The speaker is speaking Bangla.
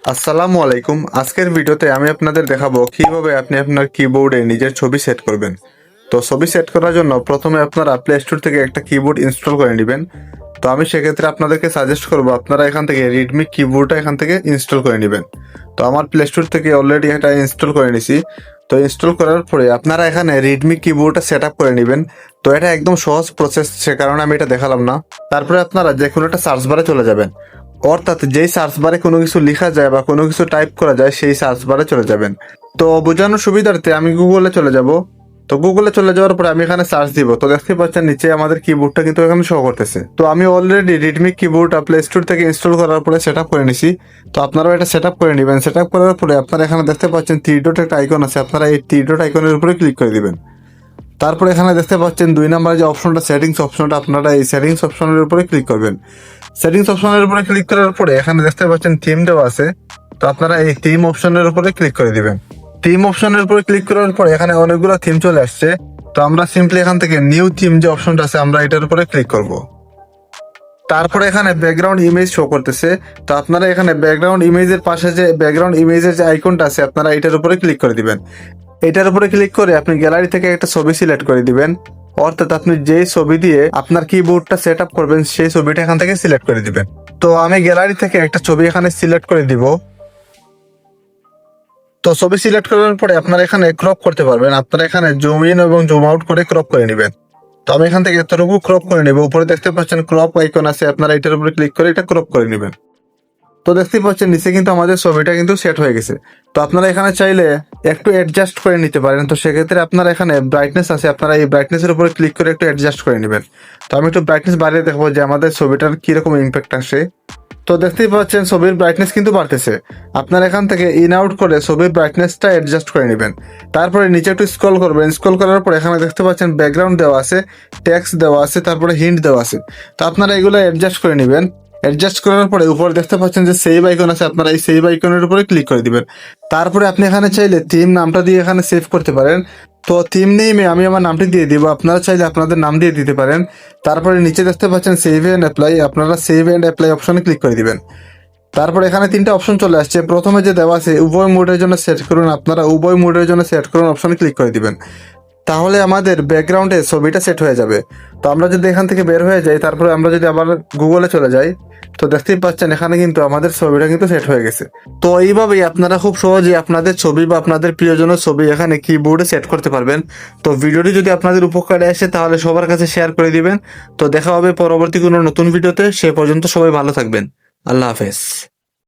আসসালামু আলাইকুম। আজকের ভিডিওতে আমি আপনাদের দেখাবো কিভাবে আপনি আপনার কিবোর্ডে নিজের ছবি সেট করবেন। তো ছবি সেট করার জন্য প্রথমে আপনারা প্লে স্টোর থেকে একটা কিবোর্ড ইনস্টল করে নেবেন। তো আমি সেক্ষেত্রে আপনাদেরকে সাজেস্ট করবো আপনারা এখান থেকে রেডমি কিবোর্ডটা এখান থেকে ইনস্টল করে নেবেন। তো আমার প্লে স্টোর থেকে অলরেডি এটা ইনস্টল করে নিছি। তো ইনস্টল করার পরে আপনারা এখানে রেডমি কিবোর্ডটা সেট আপ করে নেবেন। তো এটা একদম সহজ প্রসেস, সে কারণে আমি এটা দেখালাম না। তারপরে আপনারা যে কোনো একটা সার্চ বারে চলে যাবেন, অর্থাৎ যেই সার্চ বারে কোনো কিছু লেখা যায় বা কোনো কিছু টাইপ করা যায় সেই সার্চ বারে চলে যাবেন। তো বোঝানোর সুবিধার্থে আমি গুগলে চলে যাব। তো গুগলে চলে যাওয়ার পরে আমি এখানে সার্চ দিব। তো দেখতে পাচ্ছেন নিচে আমাদের কিবোর্ডটা কিন্তু এখানে শো করতেছে। তো আমি অলরেডি রেডমি কিবোর্ডটা প্লে স্টোর থেকে ইনস্টল করার পরে সেট আপ করে নিছি। তো আপনারাও এটা সেট আপ করে নেবেন। সেট আপ করার পরে আপনারা এখানে দেখতে পাচ্ছেন থ্রি ডট একটা আইকন আছে, আপনারা এই থ্রি ডট আইকনের উপরে ক্লিক করে দিবেন। তারপরে এখানে দেখতে পাচ্ছেন 2 নাম্বার যে অপশনটা সেটিংস অপশনটা, আপনারা এই সেটিংস অপশনের উপরে ক্লিক করবেন। সেটিংস অপশনের উপরে ক্লিক করার পরে এখানে দেখতে পাচ্ছেন থিম দেওয়া আছে। তো আপনারা এই থিম অপশনের উপরে ক্লিক করে দিবেন। থিম অপশনের উপরে ক্লিক করার পরে এখানে অনেকগুলো থিম চলে আসছে। তো আমরা সিম্পলি এখান থেকে নিউ থিম যে অপশনটা আছে আমরা এটার উপরে ক্লিক করব। তারপরে এখানে ব্যাকগ্রাউন্ড ইমেজ শো করতেছে। তো আপনারা এখানে ব্যাকগ্রাউন্ড ইমেজের পাশে যে ব্যাকগ্রাউন্ড ইমেজের যে আইকনটা আছে আপনারা এটার উপরে ক্লিক করে দিবেন। এটার উপরে ক্লিক করে আপনি গ্যালারি থেকে একটা ছবি সিলেক্ট করে দিবেন, অর্থাৎ আপনি যেই ছবি দিয়ে আপনার কিবোর্ডটা সেট আপ করবেন সেই ছবিটা এখান থেকে সিলেক্ট করে দিবেন। তো আমি গ্যালারি থেকে একটা ছবি এখানে সিলেক্ট করে দিব। তো ছবি সিলেক্ট করার পরে আপনারা এখানে ক্রপ করতে পারবেন, আপনারা এখানে জুম ইন এবং জুম আউট করে ক্রপ করে নেবেন। তো আমি এখান থেকে এতটুকু ক্রপ করে নেব। উপরে দেখতে পাচ্ছেন ক্রপ আইকন আছে, আপনারা এটার উপরে ক্লিক করে এটা ক্রপ করে নেবেন। তো দেখতে পাচ্ছেন নিচে কিন্তু আমাদের ছবিটা কিন্তু সেট হয়ে গেছে। তো আপনারা এখানে চাইলে একটু অ্যাডজাস্ট করে নিতে পারেন। তো সেক্ষেত্রে আপনারা এখানে ব্রাইটনেস আছে, আপনারা এই ব্রাইটনেসের উপরে ক্লিক করে একটু অ্যাডজাস্ট করে নেবেন। তো আমি একটু ব্রাইটনেস বাড়িয়ে দেখবো যে আমাদের ছবিটার কিরকম ইম্প্যাক্ট আসে। তো দেখতেই পাচ্ছেন ছবির ব্রাইটনেস কিন্তু বাড়তেছে। আপনারা এখান থেকে ইন আউট করে ছবির ব্রাইটনেসটা অ্যাডজাস্ট করে নেবেন। তারপরে নিচে একটু স্ক্রল করবেন। স্ক্রল করার পর এখানে দেখতে পাচ্ছেন ব্যাকগ্রাউন্ড দেওয়া আছে, টেক্সট দেওয়া আছে, তারপরে হিন্ট দেওয়া আছে। তো আপনারা এগুলো অ্যাডজাস্ট করে নেবেন। অ্যাডজাস্ট করার পরে উপরে দেখতে পাচ্ছেন যে সেভ আইকন আছে, আপনারা এই সেভ আইকনের উপরে ক্লিক করে দিবেন। তারপরে আপনি এখানে চাইলে থিম নামটা দিয়ে এখানে সেভ করতে পারেন। তো থিম নেমে আমি আমার নামটি দিয়ে দিব, আপনারা চাইলে আপনাদের নাম দিয়ে দিতে পারেন। তারপরে নিচে দেখতে পাচ্ছেন সেভ এন্ড অ্যাপ্লাই, আপনারা সেভ এন্ড অ্যাপ্লাই অপশনে ক্লিক করে দিবেন। তারপর এখানে তিনটা অপশন চলে আসছে। প্রথমে যে দেওয়া আছে উভয় মোডের জন্য সেট করুন, আপনারা উভয় মোডের জন্য সেট করুন অপশনে ক্লিক করে দিবেন। তাহলে আমাদের ব্যাকগ্রাউন্ডে ছবিটা সেট হয়ে যাবে। তো আমরা যদি এখান থেকে বের হয়ে যাই, তারপরে আমরা যদি আবার গুগলে চলে যাই, তো দেখতেই পাচ্ছেন এখানে কিন্তু আমাদের ছবিটা কিন্তু সেট হয়ে গেছে। তো এইভাবেই আপনারা খুব সহজে আপনাদের ছবি বা আপনাদের প্রিয়জনের ছবি এখানে কিবোর্ডে সেট করতে পারবেন। তো ভিডিওটি যদি আপনাদের উপকারে আসে তাহলে সবার কাছে শেয়ার করে দিবেন। তো দেখা হবে পরবর্তী কোনো নতুন ভিডিওতে। সে পর্যন্ত সবাই ভালো থাকবেন। আল্লাহ হাফেজ।